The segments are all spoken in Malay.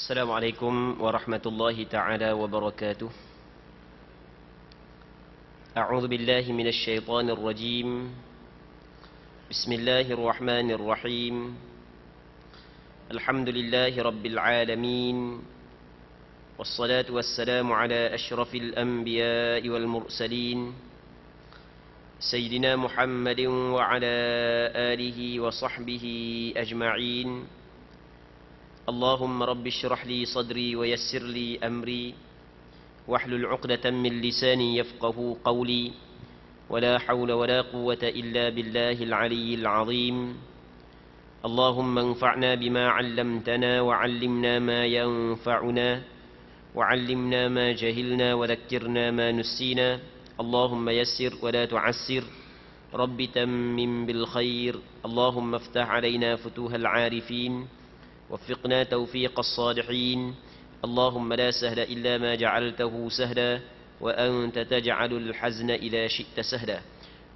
السلام عليكم ورحمة الله تعالى وبركاته. أعوذ بالله من الشيطان الرجيم. بسم الله الرحمن الرحيم. الحمد لله رب العالمين، والصلاة والسلام على أشرف الأنبياء والمرسلين سيدنا محمد وعلى آله وصحبه أجمعين. اللهم رب اشرح لي صدري ويسر لي أمري واحلل عقدة من لساني يفقه قولي، ولا حول ولا قوة إلا بالله العلي العظيم. اللهم انفعنا بما علمتنا وعلمنا ما ينفعنا وعلمنا ما جهلنا وذكرنا ما نسينا. اللهم يسر ولا تعسر، رب تمم بالخير. اللهم افتح علينا فتوح العارفين، وفقنا توفيق الصالحين. اللهم لا سهل إلا ما جعلته سهلا، وأنت تجعل الحزن إذا شئت سهلا.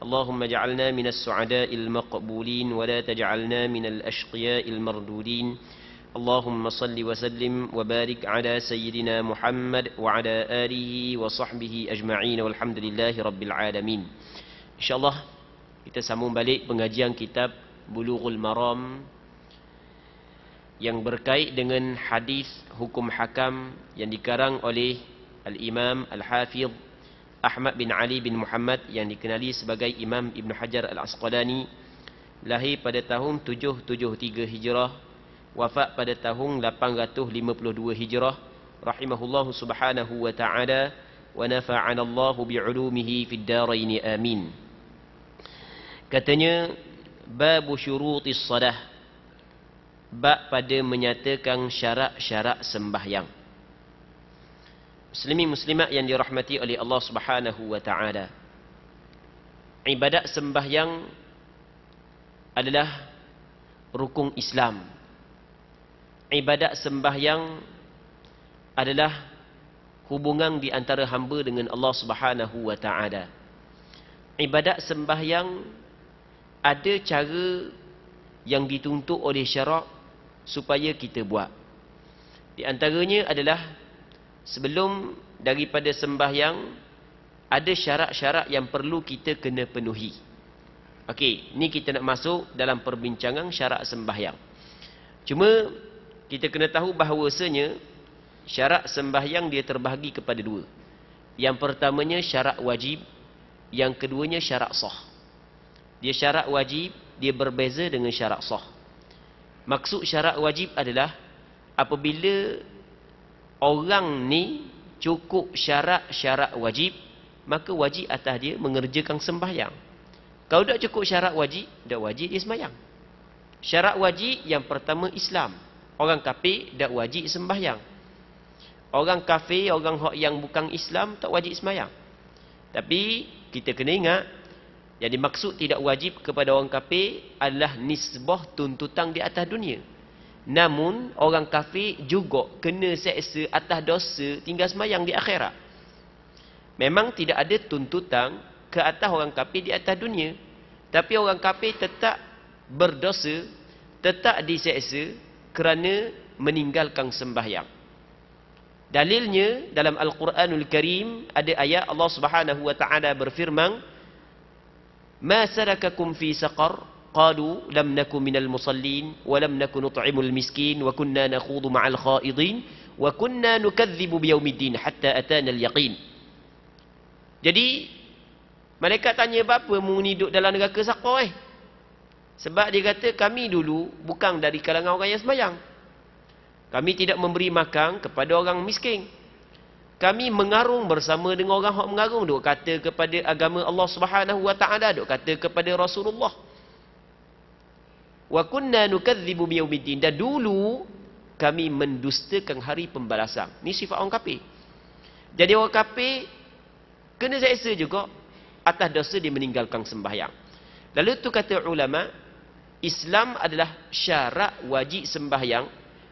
اللهم اجعلنا من السعداء المقبولين، ولا تجعلنا من الأشقياء المردودين. اللهم صل وسلم وبارك على سيدنا محمد وعلى آله وصحبه أجمعين، والحمد لله رب العالمين. InsyaAllah kita sambung balik pengajian kitab Bulughul Maram yang berkait dengan hadis hukum hakam yang dikarang oleh Al-Imam Al-Hafidh Ahmad bin Ali bin Muhammad yang dikenali sebagai Imam Ibn Hajar Al-Asqalani. Lahir pada tahun 773 Hijrah, wafat pada tahun 852 Hijrah, rahimahullahu subhanahu wa ta'ala, wa nafa'ana Allahu bi'ulumihi fid darain amin. Katanya, babu syurutis salah, bab pada menyatakan syarat-syarat sembahyang. Muslimin muslimat yang dirahmati oleh Allah Subhanahu wa taala, ibadat sembahyang adalah rukun Islam. Ibadat sembahyang adalah hubungan di antara hamba dengan Allah Subhanahu wa taala. Ibadat sembahyang ada cara yang dituntut oleh syarak supaya kita buat. Di antaranya adalah sebelum daripada sembahyang ada syarat-syarat yang perlu kita kena penuhi. Okey, ni kita nak masuk dalam perbincangan syarat sembahyang. Cuma kita kena tahu bahawasanya syarat sembahyang dia terbahagi kepada dua. Yang pertamanya syarat wajib, yang keduanya syarat sah. Dia syarat wajib, dia berbeza dengan syarat sah. Maksud syarat wajib adalah apabila orang ni cukup syarat-syarat wajib, maka wajib atas dia mengerjakan sembahyang. Kalau tak cukup syarat wajib, tak wajib dia sembahyang. Syarat wajib yang pertama Islam. Orang kafir tak wajib sembahyang. Orang kafir, orang yang bukan Islam tak wajib sembahyang. Tapi kita kena ingat, yang dimaksud tidak wajib kepada orang kafir adalah nisbah tuntutan di atas dunia. Namun orang kafir juga kena seksa atas dosa tinggal sembahyang di akhirat. Memang tidak ada tuntutan ke atas orang kafir di atas dunia, tapi orang kafir tetap berdosa, tetap diseksa kerana meninggalkan sembahyang. Dalilnya dalam Al-Quranul Karim ada ayat Allah Subhanahu wa taala berfirman, ما سلككم في سقر قالوا لم نكن من المصلين ولم نكن نطعم المسكين وكنا نخوض مع الخائضين وكنا نكذب بيوم الدين حتى أتانا اليقين. Jadi malaikat tanya, apa mu ni duduk dalam neraka Saqar Sebab dia kata kami dulu bukan dari kalangan orang yang sembahyang. Kami tidak memberi makan kepada orang miskin. Kami mengarung bersama dengan orang yang mengarung, duk kata kepada agama Allah Subhanahu wa taala, duk kata kepada Rasulullah. Wa kunna nukadzibu biyaumiddin, dan dulu kami mendustakan hari pembalasan. Ni sifat orang kafir. Jadi orang kafir kena seksa juga atas dosa dia meninggalkan sembahyang. Lalu tu kata ulama, Islam adalah syarat wajib sembahyang.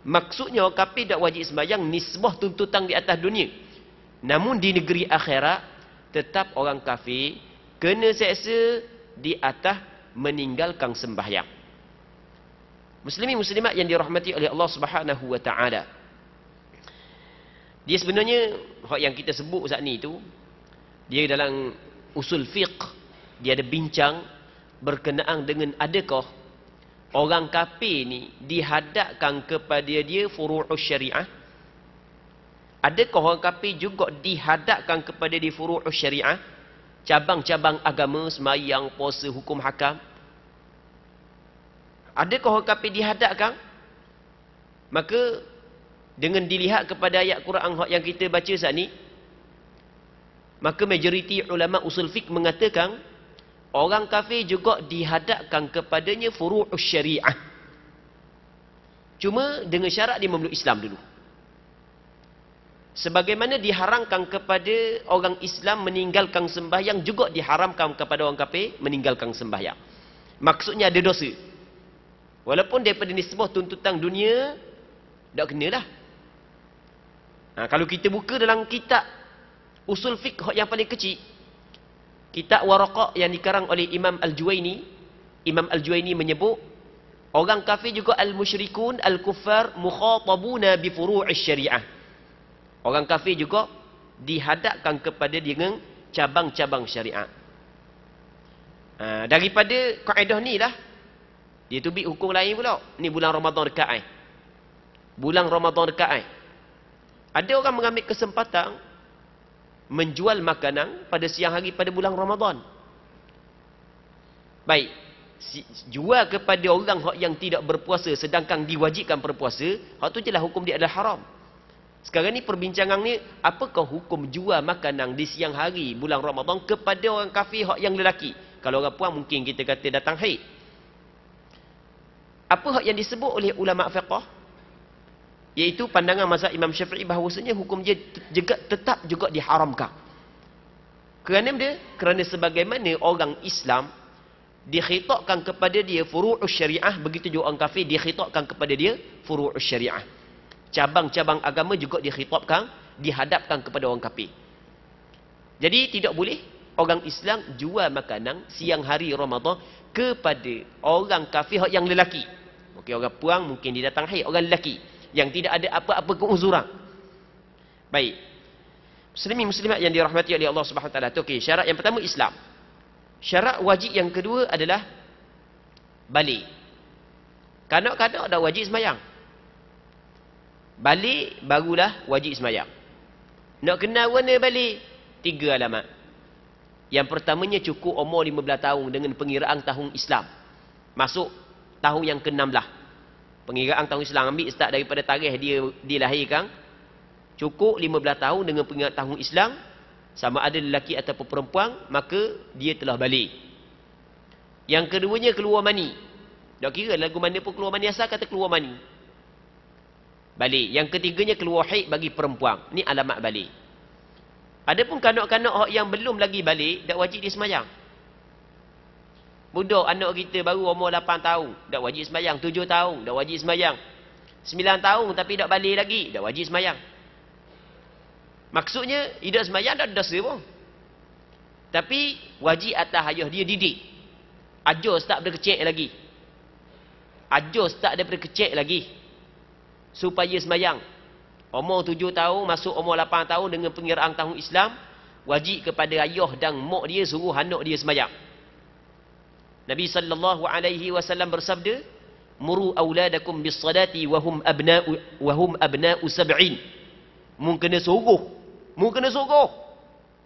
Maksudnya orang kafir tak wajib sembahyang nisbah tuntutan di atas dunia. Namun di negeri akhirat tetap orang kafir kena seksa di atas meninggalkan sembahyang. Muslimin muslimat yang dirahmati oleh Allah Subhanahu wa taala. Dia sebenarnya hak yang kita sebut saat ni tu, dia dalam usul fiqh dia ada bincang berkenaan dengan adakah orang kafir ni dihadapkan kepada dia furu'us syariah. Adakah orang kafir juga dihadapkan kepada dia furu'us syariah, cabang-cabang agama, sembahyang, puasa, hukum hakam? Adakah orang kafir dihadapkan? Maka dengan dilihat kepada ayat Quran yang kita baca saat ni, maka majoriti ulama usul fiqh mengatakan orang kafir juga dihadapkan kepadanya furu'us syariah. Cuma dengan syarat dia memeluk Islam dulu. Sebagaimana diharamkan kepada orang Islam meninggalkan sembahyang, juga diharamkan kepada orang kafir meninggalkan sembahyang. Maksudnya ada dosa. Walaupun daripada nisbah tuntutan dunia, tak kenalah. Kalau kita buka dalam kitab usul fiqh yang paling kecil, kitab Waraqah yang dikarang oleh Imam Al-Juwaini, Imam Al-Juwaini menyebut orang kafir juga al-musyrikun al-kuffar mukhatabuna bi furu'is syariah. Orang kafir juga dihadapkan kepada dengan cabang-cabang syariat. Daripada kaedah ni lah dia tubik hukum lain pula. Ni bulan Ramadan dekat bulan Ramadan dekat ada orang mengambil kesempatan menjual makanan pada siang hari pada bulan Ramadan. Baik, jual kepada orang yang tidak berpuasa sedangkan diwajibkan berpuasa, hak tu jelas hukum dia adalah haram. Sekarang ni perbincangan ni, apakah hukum jual makanan di siang hari bulan Ramadan kepada orang kafir hak yang lelaki? Kalau orang puan mungkin kita kata datang haid. Apa hak yang disebut oleh ulama fiqh? Iaitu pandangan mazhab Imam Syafi'i bahawasanya hukum dia juga tetap juga diharamkan. Kerana sebagaimana orang Islam dikhitabkan kepada dia furu'us syariah, begitu juga orang kafir dikhitabkan kepada dia furu'us syariah. Cabang-cabang agama juga dikhitabkan, dihadapkan kepada orang kafir. Jadi tidak boleh orang Islam jual makanan siang hari Ramadan kepada orang kafir yang lelaki. Okey, orang puang mungkin dia datang haid, orang lelaki yang tidak ada apa-apa keuzuran. Baik. Muslimin muslimat yang dirahmati oleh Allah Subhanahu wa taala. Okey, syarat yang pertama Islam. Syarat wajib yang kedua adalah balik. Kanak-kanak dah wajib sembahyang. Balik barulah wajib sembahyang. Nak kenal warna balik, 3 alamat. Yang pertamanya cukup umur 15 tahun dengan pengiraan tahun Islam. Masuk tahun yang ke-16. Pengiraan tahun Islam ambil start daripada tarikh dia dilahirkan. Cukup 15 tahun dengan pengiraan tahun Islam, sama ada lelaki ataupun perempuan, maka dia telah balik. Yang keduanya keluar mani. Tak kira lagu mana pun keluar mani, asal kata keluar mani, balik. Yang ketiganya keluar haid bagi perempuan. Ni alamat balik. Adapun kanak-kanak yang belum lagi balik, tak wajib dia sembahyang. Budak anak kita baru umur 8 tahun, tak wajib sembahyang. 7 tahun, tak wajib sembahyang. 9 tahun tapi tak balik lagi, tak wajib sembahyang. Maksudnya, tidak sembahyang tak ada dosa pun. Tapi, wajib atas ayah dia didik. Ajar start daripada kecil lagi. Ajar start daripada kecil lagi. Supaya sembahyang. Umur 7 tahun, masuk umur 8 tahun dengan pengiraan tahun Islam, wajib kepada ayah dan mak dia suruh anak dia sembahyang. Nabi sallallahu alaihi wasallam bersabda, "Muru auladakum bis-salati wa hum abna'u sab'in." Mu kena suruh.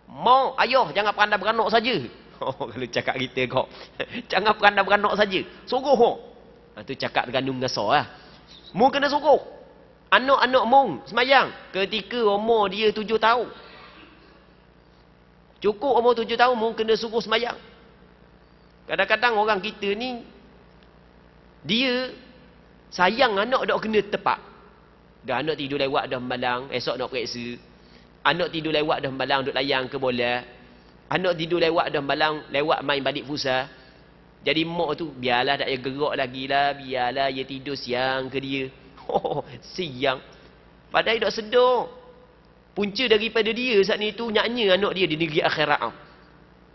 Mau ayah jangan pandai beranak saja. Oh, kalau cakap kita kau, jangan pandai beranak saja. Suruh. Tu cakap dengan nungasah. Mu kena suruh. Anak-anak mu sembahyang ketika umur dia 7 tahun. Cukup umur 7 tahun mu kena suruh sembahyang. Kadang-kadang orang kita ni, dia sayang anak dah kena tepat. Dah anak tidur lewat dah malang, esok nak periksa. Anak tidur lewat dah malang duk layang ke bola. Anak tidur lewat dah malang lewat main balik futsal. Jadi mak tu biarlah tak payah gerak lagi lah, biarlah dia tidur siang ke dia. Oh, siang. Padahal tak sedar. Punca daripada dia saat ni tu nyanyi anak dia di negeri akhirat.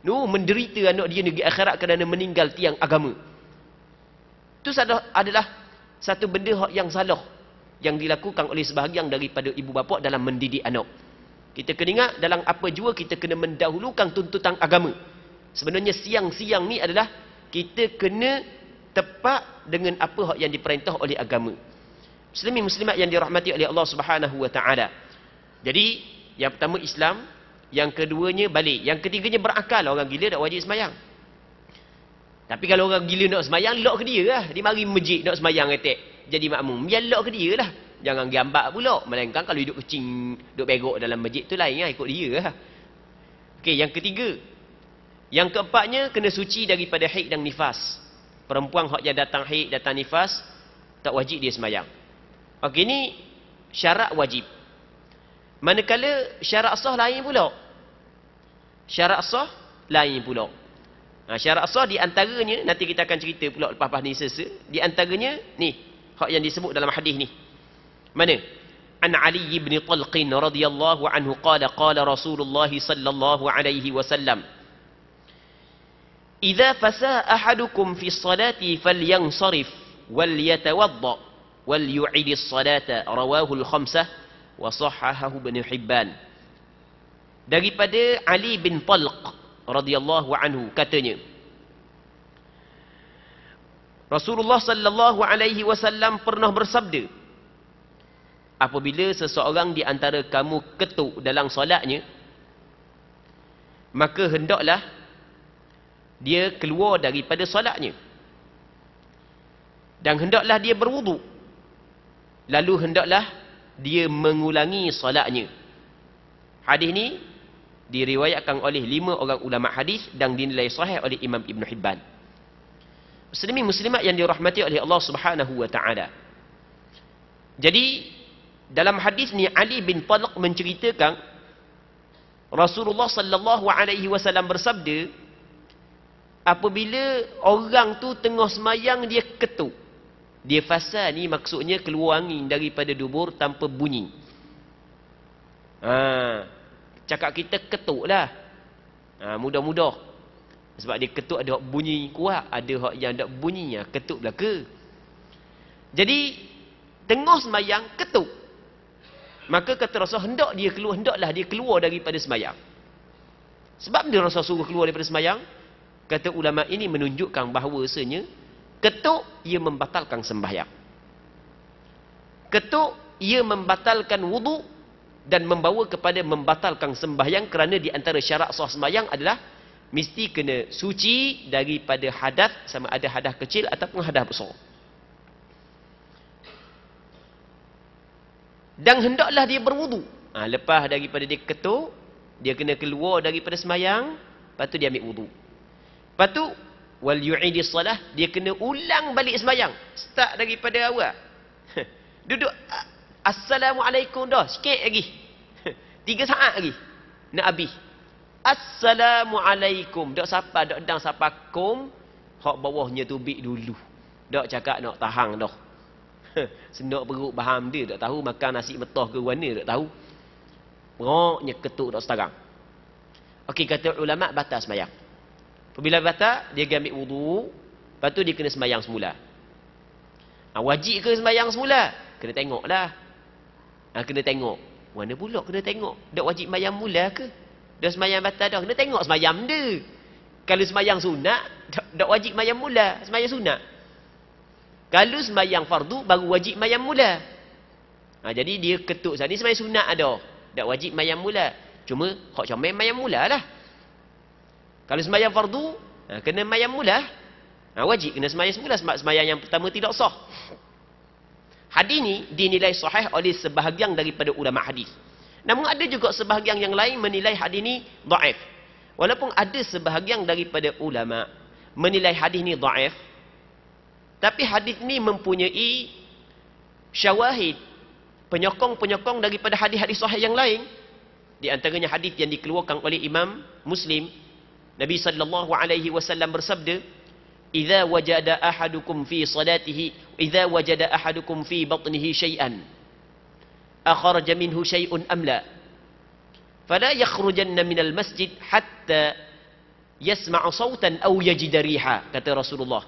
Menderita anak dia negeri akhirat kerana meninggal tiang agama. Itu adalah satu benda yang salah, yang dilakukan oleh sebahagian daripada ibu bapa dalam mendidik anak. Kita kena ingat, dalam apa jua kita kena mendahulukan tuntutan agama. Sebenarnya siang-siang ni adalah kita kena tepat dengan apa yang diperintah oleh agama. Muslimin muslimat yang dirahmati oleh Allah Subhanahu wa taala. Jadi, yang pertama Islam, yang keduanya balik, yang ketiganya berakal. Orang gila tak wajib sembahyang. Tapi kalau orang gila nak sembahyang, lock ke dia lah. Dia mari masjid nak sembahyang etek, jadi makmum, biar lock ke dia lah. Jangan gambar pula. Melainkan kalau duduk kecing, duduk begok dalam masjid tu lain lah, ikut dia lah. Okey, yang ketiga. Yang keempatnya, kena suci daripada haid dan nifas. Perempuan yang datang haid, datang nifas, tak wajib dia sembahyang. Okey, ni syarat wajib. Manakala syarat sah lain pula. Syarat sah lain pula. Syarat sah di antaranya, nanti kita akan cerita pula lepas-lepas ni selesai. Di antaranya, ni, hak yang disebut dalam hadis ni. Mana? An Ali ibn Talqin radhiyallahu anhu qala qala Rasulullah sallallahu alaihi wasallam, "Idza fasa ahadukum fi ssalati falyansarif wal yatawadda wal yu'id as-salata." Rawahu al-khamsah wa sahahahu Ibn Hibban. Daripada Ali bin Talq radhiyallahu anhu katanya, Rasulullah sallallahu alaihi wasallam pernah bersabda, apabila seseorang di antara kamu ketuk dalam solatnya, maka hendaklah dia keluar daripada solatnya dan hendaklah dia berwuduk, lalu hendaklah dia mengulangi solatnya. Hadis ni diriwayatkan oleh 5 orang ulama hadis dan dinilai sahih oleh Imam Ibn Hibban. Muslimin muslimat yang dirahmati oleh Allah Subhanahu wa taala. Jadi dalam hadis ni Ali bin Talq menceritakan Rasulullah sallallahu alaihi wasallam bersabda, apabila orang tu tengah semayang dia ketuk. Dia fasa ni maksudnya keluar angin daripada dubur tanpa bunyi. Cakap kita ketuk lah. Mudah-mudah. Sebab dia ketuk ada bunyi kuat, ada hak yang tak bunyi, ketuk belaka. Jadi tengah semayang ketuk. Maka kata Rasul, hendaklah dia keluar daripada semayang. Sebab dia Rasul suruh keluar daripada semayang? Kata ulama ini menunjukkan bahawasanya ketuk ia membatalkan sembahyang. Ketuk ia membatalkan wuduk dan membawa kepada membatalkan sembahyang, kerana di antara syarat sah sembahyang adalah mesti kena suci daripada hadas, sama ada hadas kecil ataupun hadas besar. Dan hendaklah dia berwuduk. Lepas daripada dia ketuk, dia kena keluar daripada sembahyang, lepas tu dia ambil wuduk. Lepas tu wal yu'idis salah, dia kena ulang balik sembahyang, start daripada awal. Duduk assalamualaikum dah, sikit lagi. 3 saat lagi nak habis. Assalamualaikum, dak sapa, dak dang sapa kum, hak bawahnya tu bik dulu. Dak cakap nak tahan dah. Senak perut baham dia, tak tahu makan nasi metah ke mana, tak tahu. Roknya ketuk dak sekarang. Okey, kata ulama batal sembahyang. Apabila batal, dia ambil wuduk, lepas tu dia kena sembahyang semula. Wajib ke sembahyang semula? Kena tengoklah. Kena tengok. Mana pula kena tengok? Dak wajib sembahyang mula ke? Dah sembahyang batal dah, kena tengok sembahyang dia. Kalau sembahyang sunat, dak wajib sembahyang mula, sembahyang sunat. Kalau sembahyang fardu, baru wajib sembahyang mula. Jadi dia ketuk sana, sembahyang sunat ada, dak wajib sembahyang mula. Cuma hak comel sembahyang mula lah. Kalau sembahyang fardu, kena sembahyang mula. Wajib kena sembahyang semula, sebab sembahyang yang pertama tidak sah. Hadis ni dinilai sahih oleh sebahagian daripada ulama hadis. Namun ada juga sebahagian yang lain menilai hadis ni dhaif. Walaupun ada sebahagian daripada ulama menilai hadis ni dhaif, tapi hadis ni mempunyai syawahid, penyokong-penyokong daripada hadis-hadis sahih yang lain. Di antaranya hadis yang dikeluarkan oleh Imam Muslim. Nabi sallallahu alaihi wasallam bersabda, "Idza wajada ahadukum fi salatihi, idza wajada ahadukum fi batnihi syai'an, akhraja minhu syai'un am la, fala yakhrujanna minal masjid hatta yasma'u sautan aw yajida riha." Kata Rasulullah.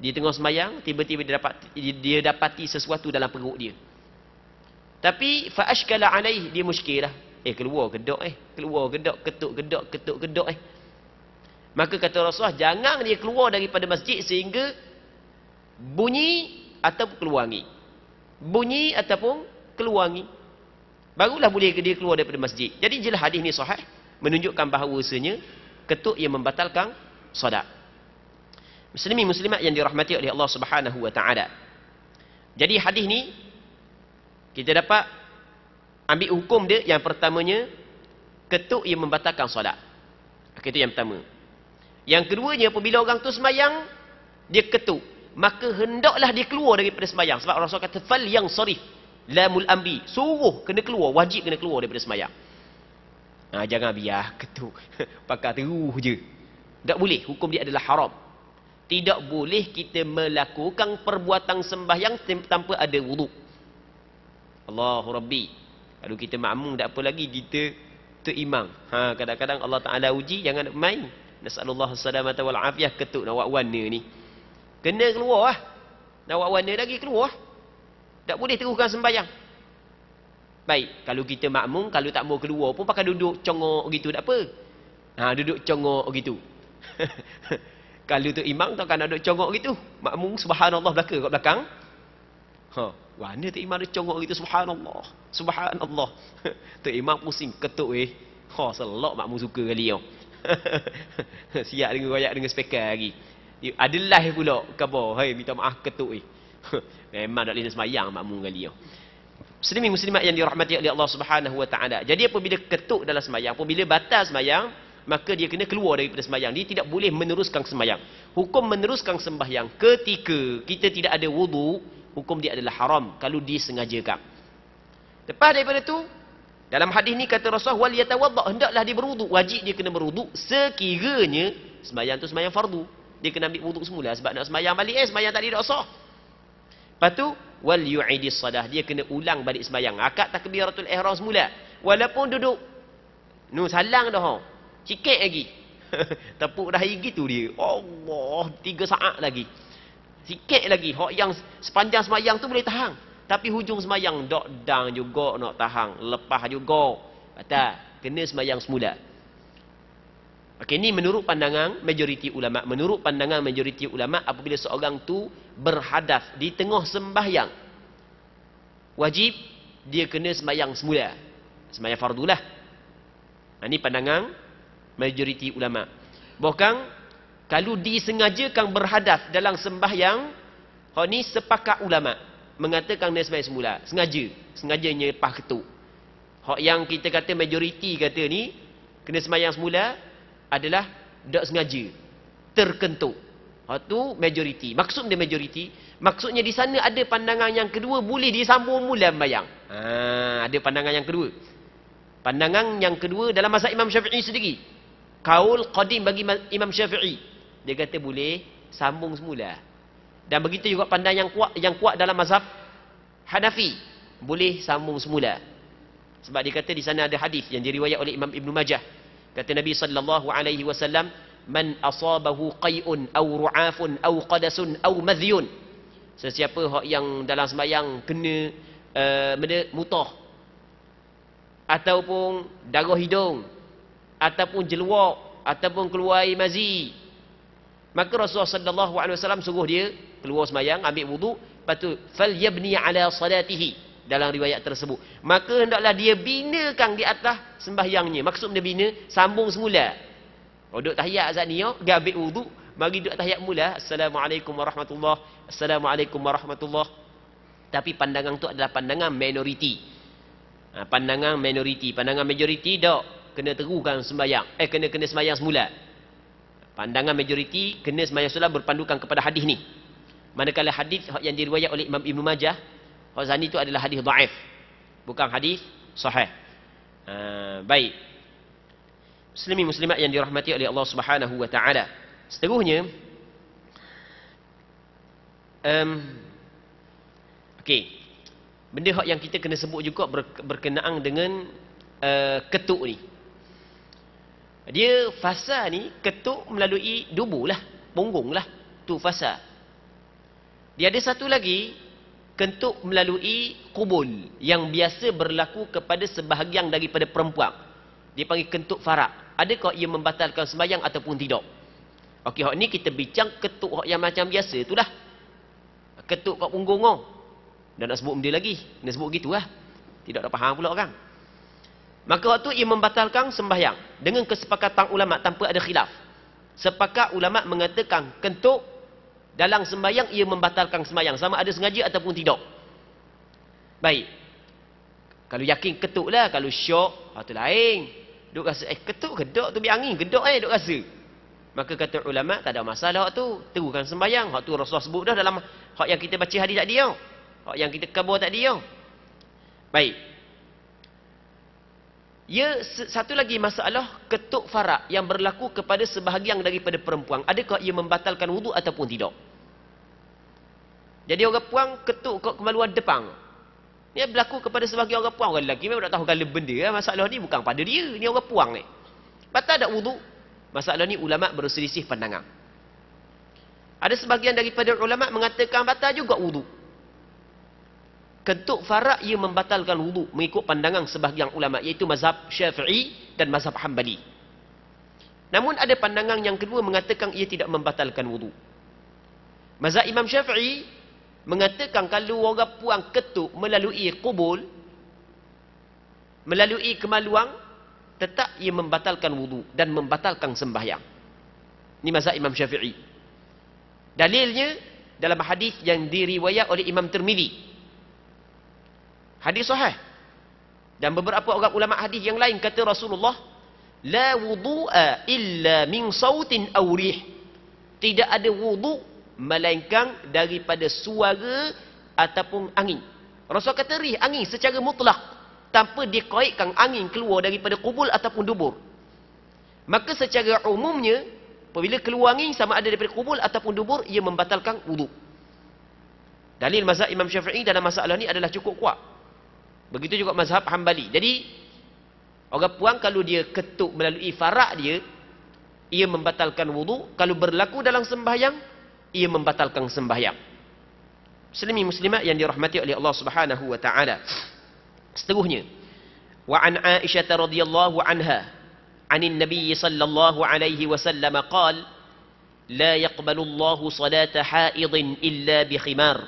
Di tengah sembahyang, tiba-tiba dia dapati sesuatu dalam perut dia. Tapi fa ashkala alaih, dia muskilah. Keluar kedok keluar kedok, ketuk kedok Maka kata Rasulullah, jangan dia keluar daripada masjid sehingga bunyi ataupun keluangi. Bunyi ataupun keluangi. Barulah boleh dia keluar daripada masjid. Jadi jelas hadis ni sahih, menunjukkan bahawasanya ketuk yang membatalkan solat. Muslimin muslimat yang dirahmati oleh Allah Subhanahu wa taala. Jadi hadis ni kita dapat ambil hukum dia. Yang pertamanya, ketuk yang membatalkan solat. Itu yang pertama. Yang keduanya, apabila orang tu semayang, dia ketuk, maka hendaklah dia keluar daripada semayang. Sebab Rasul kata, fal yang sarif, lamul amri, suruh kena keluar, wajib kena keluar daripada semayang. Jangan biar ketuk, pakai terus je. Tak boleh, hukum dia adalah haram. Tidak boleh kita melakukan perbuatan sembahyang tanpa ada wuduk. Allahu Rabbi. Kalau kita makmum, tak apa lagi kita imam. Kadang-kadang Allah Ta'ala uji, jangan nak main. Nasallallahu salamata wal afiyah, ketuk nak buat warna ni. Kena keluar lah. Nak buat warna lagi, keluar. Tak boleh teruskan sembahyang. Baik, kalau kita makmum, kalau tak mau keluar pun pakai duduk congok gitu, tak apa. Duduk congok gitu. Kalau tu imam takkan nak duduk congok gitu. Makmum subhanallah belaka kat belakang. Mana tu imam dia congok gitu, subhanallah. Subhanallah. Tu imam pusing ketuk selok makmum suka kali tau. Siap dengan royak dengan speaker lagi. Adalah pula khabar, minta maaf ketuk memang tak boleh sembahyang makmum kali tau. Muslimin muslimat yang dirahmati oleh Allah Subhanahu wa taala. Jadi apabila ketuk dalam sembahyang, apabila batal sembahyang, maka dia kena keluar daripada sembahyang. Dia tidak boleh meneruskan sembahyang. Hukum meneruskan sembahyang ketika kita tidak ada wudu, hukum dia adalah haram kalau disengajakan. Lepas daripada tu, dalam hadis ni kata Rasulullah, wal yatawadda, hendaklah dia berwuduk. Wajib dia kena berwuduk sekiranya sembahyang tu sembahyang fardu. Dia kena ambil wuduk semula sebab nak sembahyang balik sembahyang tadi tak sah. Lepas tu wal yu'idis salah, dia kena ulang balik sembahyang. Akad takbiratul ihram semula. Walaupun duduk salang dah. Sikit lagi. Tepuk dahi gitu dia. Allah, 3 saat lagi. Sikit lagi. Hak yang sepanjang sembahyang tu boleh tahan. Tapi hujung sembahyang dok dang juga nak tahan. Lepas juga. Batal. Kena sembahyang semula. Okey, ni menurut pandangan majoriti ulama. Menurut pandangan majoriti ulama, apabila seorang tu berhadas di tengah sembahyang, wajib dia kena sembahyang semula. Sembahyang fardulah. Ini pandangan majoriti ulama. Bahkan kalau disengajakan berhadas dalam sembahyang, ni sepakat ulama mengatakan dia sembahyang semula. Sengajanya lepas ketuk. Hak yang kita kata majoriti kata ni kena sembahyang semula adalah tak sengaja, terkentut. Tu majoriti. Maksud dia majoriti, maksudnya di sana ada pandangan yang kedua, boleh disambung mula sembahyang. Ada pandangan yang kedua. Pandangan yang kedua dalam mazhab Imam Syafi'i sendiri. Kaul qadim bagi Imam Syafi'i. Dia kata boleh sambung semula. Dan begitu juga pandangan yang kuat dalam mazhab Hanafi. Boleh sambung semula. Sebab dia kata di sana ada hadis yang diriwayat oleh Imam Ibn Majah. Kata Nabi sallallahu alaihi wasallam, man asabahu qai'un aw ru'afun aw qadasun aw madhyun. Sesiapa hak yang dalam sembahyang kena mutah ataupun darah hidung ataupun jeluak ataupun keluar air mazi, maka Rasulullah sallallahu alaihi wasallam suruh dia keluar sembahyang, ambil wuduk, lepas tu falyabni ala salatihi. Dalam riwayat tersebut, maka hendaklah dia binakan di atas sembahyangnya. Maksud dia bina, sambung semula. Duduk tahiyat azan ni, dia ambil wuduk, bagi duduk tahiyat mula, Assalamualaikum warahmatullahi, Assalamualaikum warahmatullahi. Tapi pandangan tu adalah pandangan minoriti. Pandangan minoriti, pandangan majoriti tak kena teruskan sembahyang. Kena sembahyang semula. Pandangan majoriti kena sembahyang semula berpandukan kepada hadis ni. Manakala hadis yang diriwayat oleh Imam Ibn Majah, Khazani itu adalah hadis dhaif, bukan hadis sahih. Baik. Muslimin muslimat yang dirahmati oleh Allah Subhanahu wa taala. Seterusnya, okey. Benda hak yang kita kena sebut juga berkenaan dengan ketuk ni. Dia fasa ni ketuk melalui dubulah, punggung lah. Tu fasa. Dia ada satu lagi Kentut melalui qubul yang biasa berlaku kepada sebahagian daripada perempuan. Dia panggil kentut farak. Adakah ia membatalkan sembahyang ataupun tidak? Okey, hak ni kita bincang ketuk hak yang macam biasa itulah. Ketuk kat punggung kau. Dan nak sebut benda lagi. Nak sebut gitulah. Tidak ada faham pula orang. Maka waktu ia membatalkan sembahyang dengan kesepakatan ulama tanpa ada khilaf. Sepakat ulama mengatakan kentut dalam sembahyang ia membatalkan sembahyang sama ada sengaja ataupun tidak. Baik. Kalau yakin ketuk lah, kalau syok, itu lain. Duk rasa ketuk gedok tu biar angin, gedok duk rasa. Maka kata ulama tak ada masalah hak tu, teruskan sembahyang. Hak tu Rasulullah sebut dah dalam hak yang kita baca hadis tadi tau. Hak yang kita kabur tadi tau. Baik. Ya, satu lagi masalah ketuk farak yang berlaku kepada sebahagian daripada perempuan. Adakah ia membatalkan wuduk ataupun tidak? Jadi orang puang ketuk kat kemaluan depan. Ia berlaku kepada sebahagian orang puang. Orang lelaki memang tak tahu segala benda. Masalah ni bukan pada dia. Ni orang puang ni. Batal tak wuduk? Masalah ni ulama' berselisih pandangan. Ada sebahagian daripada ulama' mengatakan batal juga wuduk. Ketuk farak ia membatalkan wuduk mengikut pandangan sebahagian ulama' iaitu mazhab Syafi'i dan mazhab Hanbali. Namun ada pandangan yang kedua mengatakan ia tidak membatalkan wuduk. Mazhab Imam Syafi'i mengatakan kalau orang puang ketuk melalui qubul, melalui kemaluan, tetap ia membatalkan wuduk dan membatalkan sembahyang. Ini mazhab Imam Syafi'i. Dalilnya dalam hadis yang diriwayat oleh Imam Tirmizi. Hadis sahih. Dan beberapa orang ulama hadis yang lain kata Rasulullah, la wudu'a illa min sautin aw rih. Tidak ada wuduk melainkan daripada suara ataupun angin. Rasul kata rih, angin secara mutlak, tanpa dikaitkan angin keluar daripada kubul ataupun dubur. Maka secara umumnya apabila keluar angin sama ada daripada kubul ataupun dubur, ia membatalkan wuduk. Dalil mazhab Imam Syafi'i dalam masalah ni adalah cukup kuat. Begitu juga mazhab Hanbali. Jadi orang puang kalau dia ketuk melalui farak dia, ia membatalkan wuduk. Kalau berlaku dalam sembahyang, ia membatalkan sembahyang. Muslimi muslimat yang dirahmati oleh Allah Subhanahu wa taala. Seterusnya, wa an Aisyah radhiyallahu anha, anin Nabi sallallahu alaihi wasallam qala, la yaqbalu Allah salata haidin illa bi khimar.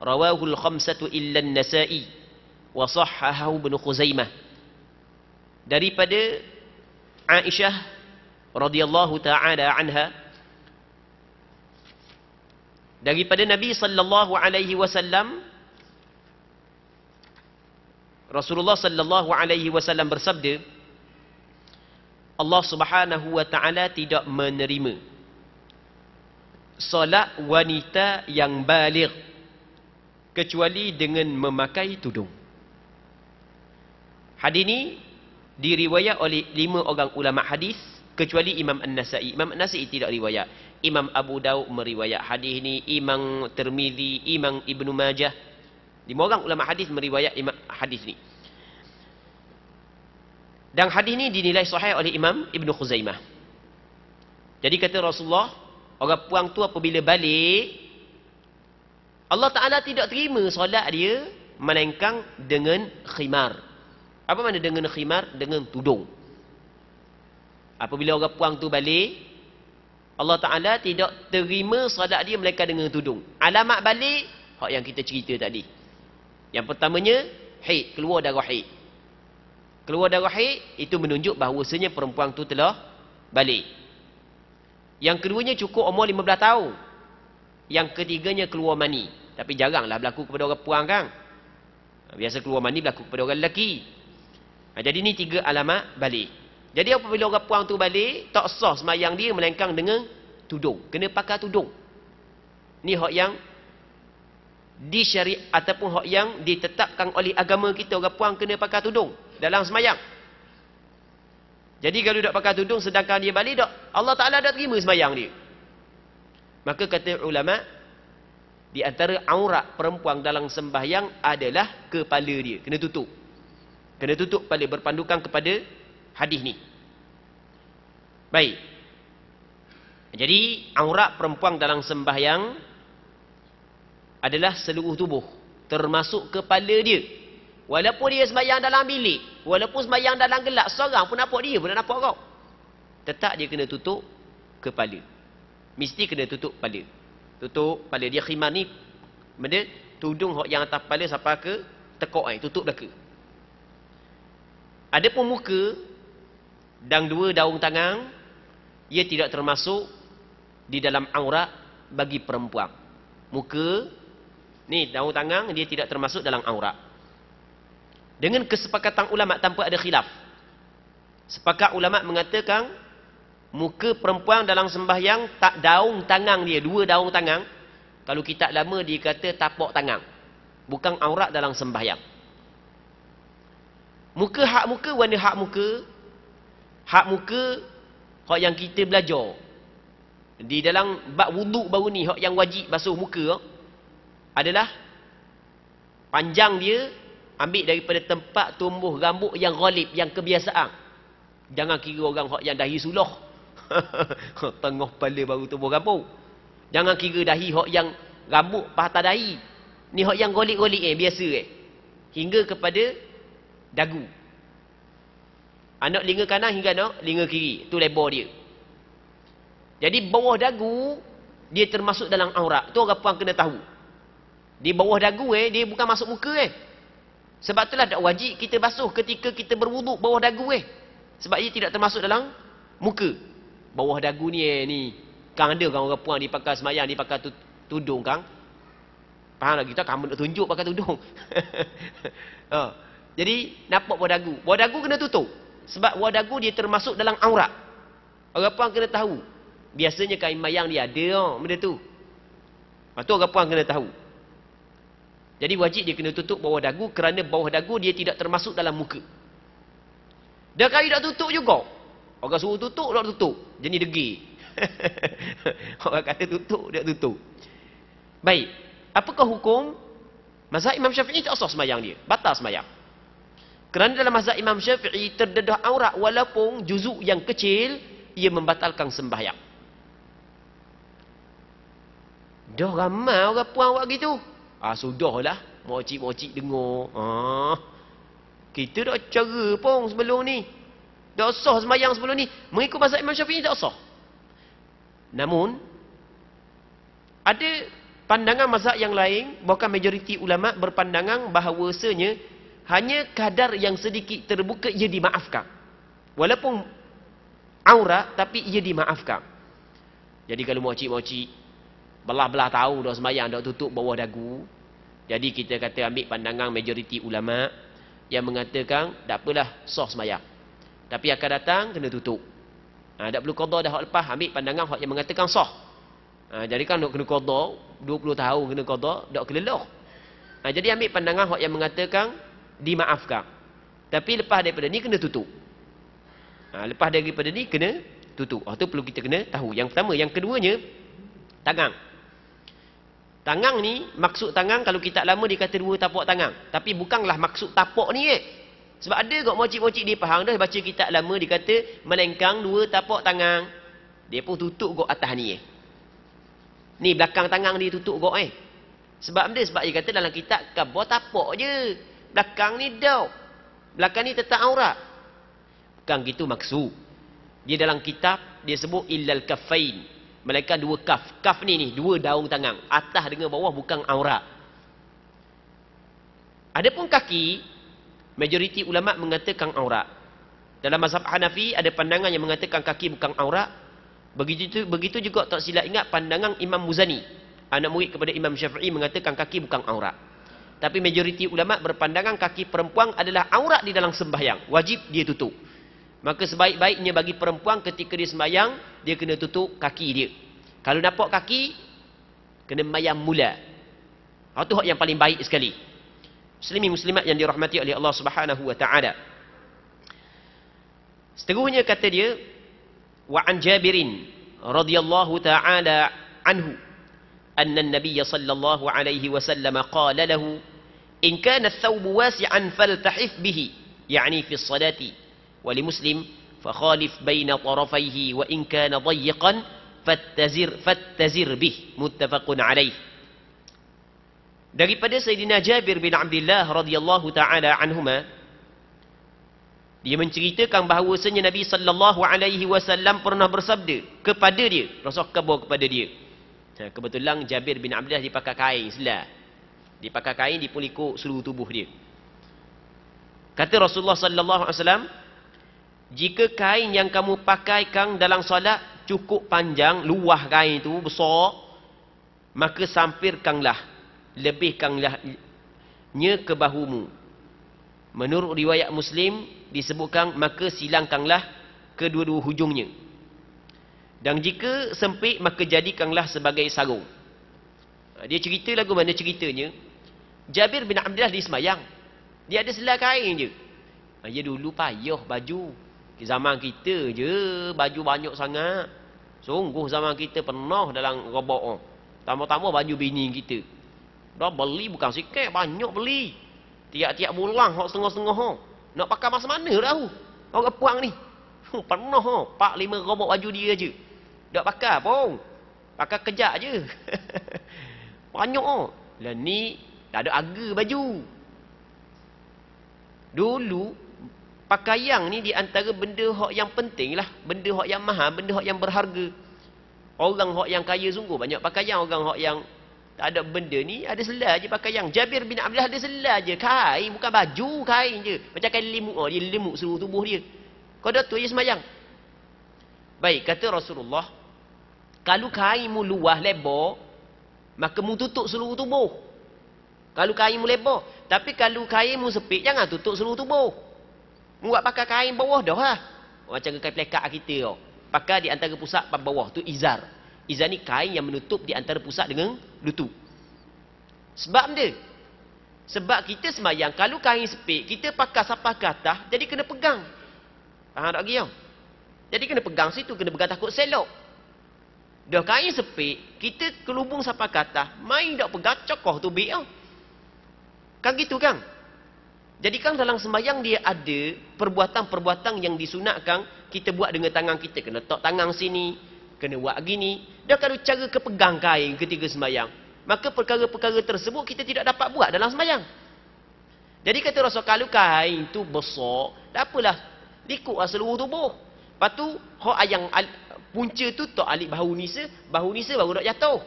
Rawahu al-khamsatu illa an-Nasa'i. Wasahhahu Ibnu Khuzaimah. Daripada Aisyah radhiyallahu taala anha, daripada Nabi sallallahu alaihi wasallam, Rasulullah sallallahu alaihi wasallam bersabda, Allah Subhanahu wa taala tidak menerima solat wanita yang baligh kecuali dengan memakai tudung. Hadis ini diriwayat oleh 5 orang ulama hadis kecuali Imam An-Nasa'i. Imam An-Nasa'i tidak riwayat. Imam Abu Daud meriwayat hadis ini, Imam Tirmizi, Imam Ibnu Majah. 5 orang ulama hadis meriwayat hadis ini. Dan hadis ini dinilai sahih oleh Imam Ibnu Khuzaimah. Jadi kata Rasulullah, orang puang tu apabila balik, Allah Ta'ala tidak terima solat dia melainkan dengan khimar. Apa makna dengan khimar? Dengan tudung. Apabila orang puang tu balik, Allah Ta'ala tidak terima solat dia melainkan dengan tudung. Alamat balik, hak yang kita cerita tadi. Yang pertamanya, haid, keluar darah haid. Keluar darah haid, itu menunjuk bahawasanya perempuan tu telah balik. Yang keduanya cukup umur 15 tahun. Yang ketiganya keluar mani. Tapi jaranglah berlaku kepada orang puang kan. Biasa keluar mani berlaku kepada orang lelaki. Jadi ni 3 alamat balik. Jadi apabila orang puang tu balik, tak sah semayang dia melainkan dengan tudung. Kena pakai tudung. Ni hak yang disyari' ataupun hak yang ditetapkan oleh agama kita, orang puang kena pakai tudung dalam semayang. Jadi kalau tak pakai tudung sedangkan dia balik, tak, Allah Ta'ala tak terima semayang dia. Maka kata ulama, di antara aurat perempuan dalam sembahyang adalah kepala dia, kena tutup. Kena tutup kepala, berpandukan kepada hadis ni. Baik. Jadi aurat perempuan dalam sembahyang adalah seluruh tubuh, termasuk kepala dia. Walaupun dia sembahyang dalam bilik, walaupun sembahyang dalam gelap, seorang pun nampak dia, pun nak nampak kau. Tetap dia kena tutup kepala. Mesti kena tutup kepala. Tutup kepala dia. Khimar ni benda tudung yang atas kepala sampai ke tekuk ni, tutup belaka. Adapun muka dan dua daun tangan, ia tidak termasuk di dalam aurat bagi perempuan. Muka ni, daun tangan, dia tidak termasuk dalam aurat. Dengan kesepakatan ulama tanpa ada khilaf. Sepakat ulama mengatakan muka perempuan dalam sembahyang, tak daun tangan dia, dua daun tangan, kalau kitab lama dia kata tapak tangan, bukan aurat dalam sembahyang. Muka, hak muka, warna hak muka. Hak muka hak yang kita belajar di dalam bab wuduk baru ni, hak yang wajib basuh muka adalah panjang dia ambil daripada tempat tumbuh rambut yang ghalib, yang kebiasaan. Jangan kira orang hak yang dahi suluh tengah kepala baru tumbuh rambut. Jangan kira dahi hak yang rambut patah dahi. Ni hak yang ghalib-ghalib biasa hingga kepada dagu. Anak telinga kanan hingga anak telinga kiri, tu lebar dia. Jadi bawah dagu dia termasuk dalam aurat. Tu orang puan kena tahu. Di bawah dagu dia bukan masuk muka Sebab itulah tak wajib kita basuh ketika kita berwuduk bawah dagu Sebab ia tidak termasuk dalam muka. Bawah dagu ni kan ada kan orang puan dia pakai semayang, dia pakai tudung kan. Faham tak? Kita kamu nak tunjuk pakai tudung. Jadi nampak bawah dagu. Bawah dagu kena tutup. Sebab bawah dagu dia termasuk dalam aurat. Orang puan kena tahu. Biasanya kain mayang dia ada benda tu. Tu orang puan kena tahu. Jadi wajib dia kena tutup bawah dagu, kerana bawah dagu dia tidak termasuk dalam muka. Dan kalau tak tutup juga, orang suruh tutup, tak tutup. Jadi degil. Orang kata tutup, tak tutup. Baik. Apakah hukum? Mazhab Imam Syafi'i tak sah semayang dia. Batal semayang. Kerana dalam mazhab Imam Syafi'i, terdedah aurat walaupun juzuk yang kecil, ia membatalkan sembahyang. Dah ramai orang puan buat gitu. Sudahlah. Mocik-mocik dengar. Kita dah cara pun sebelum ni. Dah sah semayang sebelum ni. Mengikut mazhab Imam Syafi'i tak sah. Namun, ada pandangan mazhab yang lain, bahkan majoriti ulama berpandangan bahawasanya hanya kadar yang sedikit terbuka ia dimaafkan. Walaupun aurat, tapi ia dimaafkan. Jadi kalau mocik-mocik belah-belah tahu dah semayang, dah tutup bawah dagu, jadi kita kata ambil pandangan majoriti ulama yang mengatakan tak apalah, sah semayang. Tapi akan datang kena tutup. Tak perlu qada dah hak lepas, ambil pandangan hak yang mengatakan sah. Jadi kan nak kena qada 20 tahun kena qada, tak keleleh. Jadi ambil pandangan hak yang mengatakan dimaafkan. Tapi lepas daripada ni kena tutup. Lepas daripada ni kena tutup. Itu perlu kita kena tahu. Yang pertama. Yang keduanya, tangan. Tangan ni, maksud tangan kalau kita lama dia kata dua tapak tangan. Tapi bukanlah maksud tapak ni Sebab ada kot mocik-mocik dia faham dah baca kitab lama dia kata melengkang dua tapak tangan. Dia pun tutup kot atas ni Ni belakang tangan dia tutup kot Sebab benda? Sebab dia kata dalam kitab kabar tapak je. Belakang ni dah. Belakang ni tetap aurat. Bukan gitu maksud. Dia dalam kitab dia sebut illal kaffain. Melainkan dua kaf. Kaf ni dua daun tangan. Atas dengan bawah bukan aurat. Adapun kaki, majoriti ulama mengatakan aurat. Dalam mazhab Hanafi ada pandangan yang mengatakan kaki bukan aurat. Begitu juga tak silap ingat pandangan Imam Muzani, anak murid kepada Imam Syafi'i, mengatakan kaki bukan aurat. Tapi majoriti ulama berpandangan kaki perempuan adalah aurat di dalam sembahyang. Wajib dia tutup. Maka sebaik-baiknya bagi perempuan ketika dia sembahyang, dia kena tutup kaki dia. Kalau nampak kaki, kena mayam mula. Itu hak yang paling baik sekali. Muslimin muslimat yang dirahmati oleh Allah Subhanahu wa taala. Seterusnya kata dia, wa an Jabirin radhiyallahu taala anhu أن النبي صلى الله عليه وسلم قال له إن كان الثوب واسعا فالتحف به يعني في الصلاة ولمسلم فخالف بين طرفيه وإن كان ضيقا فاتزر به متفق عليه. Daripada Sayyidina Jabir bin Abdullah radhiyallahu taala anhuma, dia menceritakan bahawasanya Nabi sallallahu alaihi wasallam pernah bersabda kepada dia, Rasul khabar kepada dia. Kebetulan Jabir bin Abdullah dia pakai kain selah. Dia pakai kain, dia pun ikut seluruh tubuh dia. Kata Rasulullah sallallahu alaihi wasallam, jika kain yang kamu pakaikan dalam solat cukup panjang, luah kain itu besar, maka sampirkanlah, lebihkanlah nya ke bahumu. Menurut riwayat Muslim disebutkan, maka silangkanlah kedua-dua hujungnya. Dan jika sempit, maka jadikanlah sebagai sarung. Dia cerita lagu mana ceritanya. Jabir bin Abdullah dia semayang. Dia ada selai kain je. Dia dulu payah baju. Zaman kita je baju banyak sangat. Sungguh zaman kita penuh dalam robok. Tambah-tambah baju bini kita. Dah beli bukan sikit, banyak beli. Tiap-tiap bulan hok setengah-setengah hok. Nak pakai masa mana tahu? Orang puang ni. Penuh hok, 4-5 robok baju dia je. Tak pakai pun. Pakai kejap je. Banyak hok. Lah ni tak ada harga baju. Dulu pakaian ni di antara benda hok yang penting lah, benda hok yang mahal, benda hok yang berharga. Orang hok yang kaya sungguh banyak pakaian, orang hok yang tak ada benda ni ada selai je pakaian. Jabir bin Abdullah ada selai je, kain, bukan baju, kain je. Macam kain limuk, dia limuk seluruh tubuh dia. Kau dah tu dia semayang. Baik, kata Rasulullah, kalau kainmu luah lebar, maka mu tutup seluruh tubuh. Kalau kainmu lebar. Tapi kalau kainmu sempit, jangan tutup seluruh tubuh. Mu buat pakai kain bawah dah lah. Macam kain pelekat kita tau. Pakai di antara pusat dan bawah, tu izar. Izar ni kain yang menutup di antara pusat dengan lutut. Sebab dia. Sebab kita semayang, kalau kain sempit, kita pakai sampai ke atas, jadi kena pegang. Faham tak lagi tau? Jadi kena pegang situ, kena pegang takut selok. Dah kain sempit, kita kelubung sampai ke atas, main tak pegang, cokoh tu tubik tau. Kan gitu kan? Jadi kan dalam sembahyang dia ada perbuatan-perbuatan yang disunatkan kita buat dengan tangan kita. Kena letak tangan sini, kena buat gini. Dah kalau cara kepegang kain ketika sembahyang, maka perkara-perkara tersebut kita tidak dapat buat dalam sembahyang. Jadi kata Rasul, kalau kain tu besar, tak apalah, likutlah seluruh tubuh. Lepas tu, yang punca tu tak alik bahu nisa baru nak jatuh.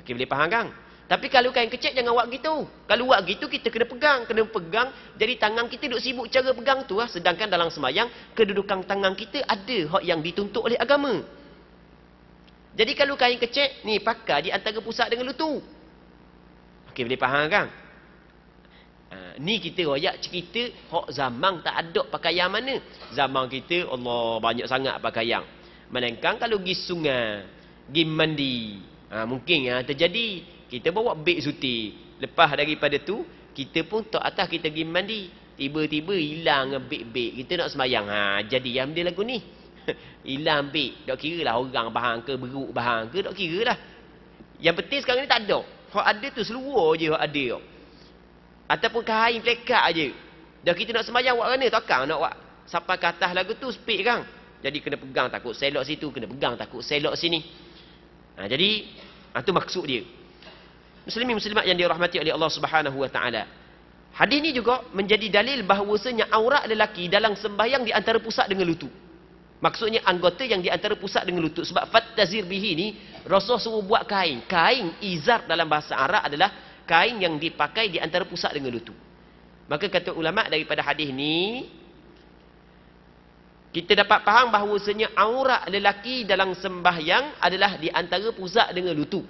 Okey, boleh faham kan? Tapi kalau kain kecil jangan buat gitu. Kalau buat gitu kita kena pegang. Jadi tangan kita duk sibuk cara pegang tu lah. Sedangkan dalam sembahyang kedudukan tangan kita ada hak yang dituntut oleh agama. Jadi kalau kain kecil ni pakai di antara pusat dengan lutut. Okey, boleh faham kan? Ni kita royak cerita hak zaman tak ada pakaian mana. Zaman kita Allah banyak sangat pakaian. Melainkan kalau pergi sungai, pergi mandi, mungkin terjadi kita bawa beg suti. Lepas daripada tu, kita pun tok atas kita pergi mandi. Tiba-tiba hilang beg-beg. Kita nak semayang. Jadi yang dia lagu ni. Hilang beg. Tak kira lah orang bahang ke, beruk bahang ke. Tak kira lah. Yang penting sekarang ni tak ada. Hak ada tu seluar je hak ada. Ataupun kain plekat je. Dah kita nak semayang buat mana? Takkan nak buat sampai ke atas lagu tu speed kan. Jadi kena pegang takut selok situ. Kena pegang takut selok sini. Jadi, itu maksud dia. Muslimin muslimat yang dirahmati oleh Allah Subhanahu wa taala. Hadis ni juga menjadi dalil bahawasanya aurat lelaki dalam sembahyang di antara pusat dengan lutut. Maksudnya anggota yang di antara pusat dengan lutut. Sebab fattazir bihi ni Rasul suruh buat kain. Kain izar dalam bahasa Arab adalah kain yang dipakai di antara pusat dengan lutut. Maka kata ulama daripada hadis ni kita dapat faham bahawasanya aurat lelaki dalam sembahyang adalah di antara pusat dengan lutut.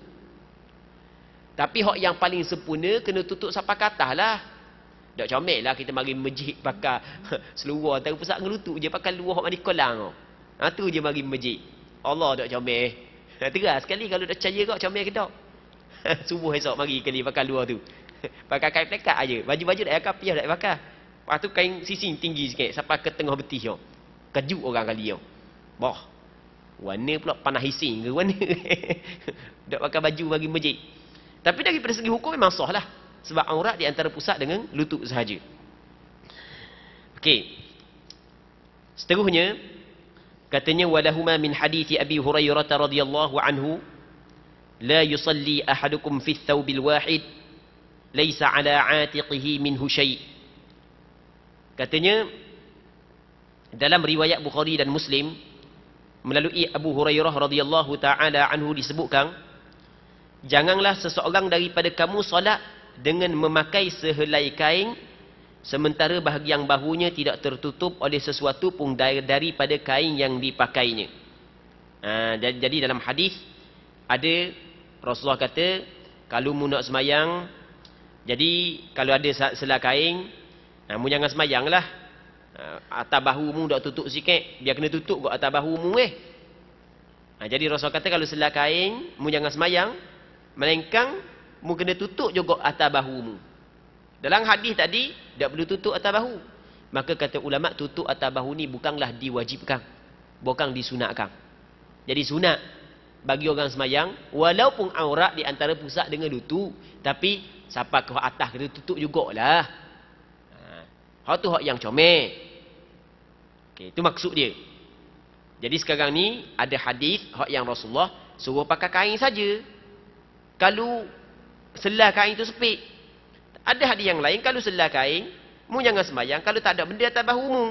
Tapi hak yang paling sempurna kena tutup sampai ke atas lah. Tak comel lah kita mari masjid pakai seluar antara pusat dengan lutut je, pakai luar hak mandi kolang. Tu je mari masjid. Allah tak comel. Teras sekali kalau tak percaya kau comel ke tak? Subuh esok mari kali pakai luar tu. Pakai kain plekat aje. Baju-baju tak pakai piah tak pakai. Lepas tu kain sising tinggi sikit sampai ke tengah betis yo. Kejut orang kali yo. Boh. Warna pula panah hising ke warna. Tak pakai baju bagi masjid. Tapi daripada segi hukum memang sah lah. Sebab aurat di antara pusat dengan lutut sahaja. Okey. Seterusnya, katanya, walahuma min hadithi Abi Hurairah radhiyallahu anhu, la yusalli ahadukum fi thawbil wahid, laisa ala atiqihi minhu syai'. Katanya dalam riwayat Bukhari dan Muslim melalui Abu Hurairah radhiyallahu taala anhu disebutkan, janganlah seseorang daripada kamu solat dengan memakai sehelai kain sementara bahagian bahunya tidak tertutup oleh sesuatu pun daripada kain yang dipakainya. Jadi dalam hadis ada Rasulullah kata, kalau mu nak semayang, jadi kalau ada selai kain, mu jangan semayang lah. Atas bahu mu dak tutup sikit, biar kena tutup kat atas bahu mu jadi Rasulullah kata kalau selai kain, mu jangan semayang, melainkan mu kena tutup juga atas bahu mu. Dalam hadis tadi tak perlu tutup atas bahu. Maka kata ulama, tutup atas bahu ni bukanlah diwajibkan, bukan disunatkan. Jadi sunat bagi orang semayang, walaupun aurat di antara pusat dengan lutut, tapi sampai ke atas kena tutup jugalah. Hak tu hak yang comel. Okey, itu maksud dia. Jadi sekarang ni ada hadis hak yang Rasulullah suruh pakai kain saja. Kalau selai kain tu sepik. Ada hadis yang lain, kalau selai kain, mu jangan semayang kalau tak ada benda atas bahu mu.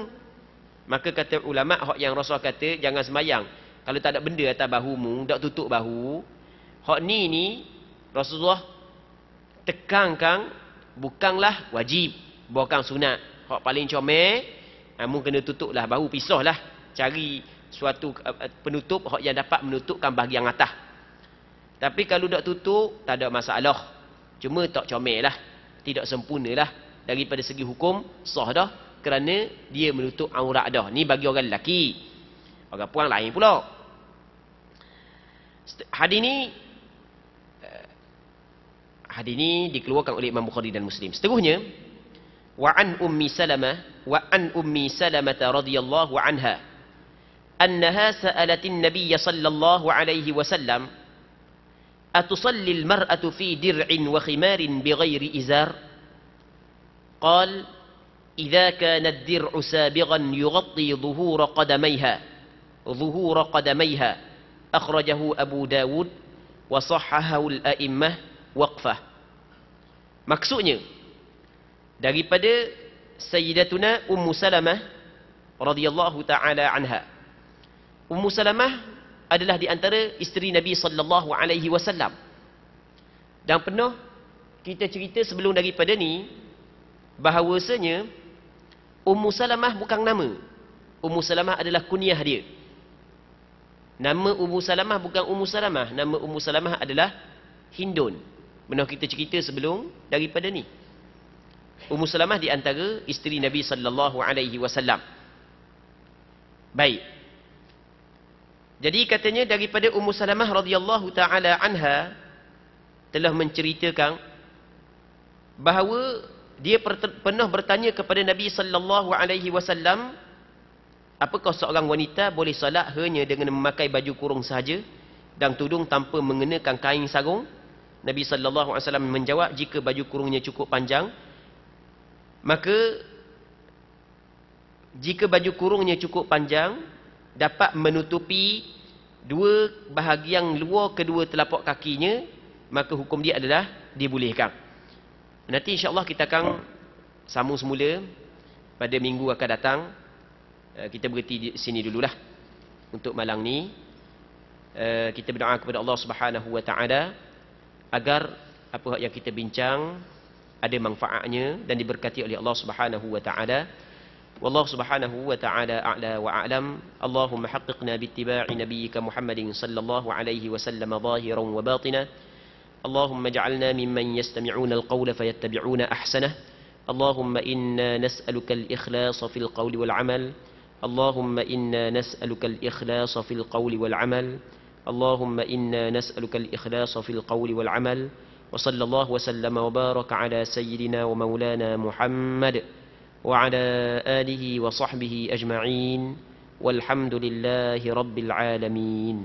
Maka kata ulama, hak yang Rasulullah kata jangan semayang kalau tak ada benda atas bahu mu, tak tutup bahu. Hak ni Rasulullah tekankan bukanlah wajib, bukan sunat. Hak paling comel, mu kena tutuplah bahu, pisahlah, cari suatu penutup hak yang dapat menutupkan bahagian atas. Tapi kalau tak tutup, tak ada masalah. Cuma tak comel lah, tidak sempurna lah. Daripada segi hukum, sah dah, kerana dia menutup aurat dah. Ni bagi orang lelaki. Orang puan lain pula. Hadis ni dikeluarkan oleh Imam Bukhari dan Muslim. Seterusnya, wa an ummi salamah radhiyallahu anha annaha sa'alatin nabiy sallallahu alaihi wasallam atusalli al-mar'atu fi dir'in wa khimarin bighairi izar qal idza kana ad-dir'u sabiqan yughatti dhuhura qadamayha akhrajahu Abu Dawud wa sahhahahu al-a'immah waqfah. Maksudnya daripada Sayyidatuna Ummu Salamah radhiyallahu taala anha. Ummu Salamah adalah di antara isteri Nabi sallallahu alaihi wasallam. Dan pernah kita cerita sebelum daripada ni bahawasanya Ummu Salamah bukan nama. Ummu Salamah adalah kunyah dia. Nama Ummu Salamah bukan Ummu Salamah, nama Ummu Salamah adalah Hindun. Pernah kita cerita sebelum daripada ni. Ummu Salamah di antara isteri Nabi sallallahu alaihi wasallam. Baik. Jadi katanya daripada Ummu Salamah radhiyallahu taala anha telah menceritakan bahawa dia pernah bertanya kepada Nabi sallallahu alaihi wasallam, apakah seorang wanita boleh solat hanya dengan memakai baju kurung sahaja dan tudung tanpa mengenakan kain sarung? Nabi sallallahu alaihi wasallam menjawab, jika baju kurungnya cukup panjang, maka jika baju kurungnya cukup panjang dapat menutupi dua bahagian luar kedua telapak kakinya, maka hukum dia adalah dibolehkan. Nanti insya-Allah kita akan sambung semula pada minggu akan datang. Kita berhenti di sini dululah untuk malam ni. Kita berdoa kepada Allah Subhanahu wa taala agar apa yang kita bincang ada manfaatnya dan diberkati oleh Allah Subhanahu wa taala. والله سبحانه وتعالى أعلى وأعلم. اللهم حققنا باتباع نبيك محمد صلى الله عليه وسلم ظاهرا وباطنا. اللهم اجعلنا ممن يستمعون القول فيتبعون أحسنه. اللهم إنا نسألك الإخلاص في القول والعمل. اللهم إنا نسألك الإخلاص في القول والعمل. اللهم إنا نسألك الإخلاص في القول والعمل. وصلى الله وسلم وبارك على سيدنا ومولانا محمد وعلى آله وصحبه أجمعين والحمد لله رب العالمين.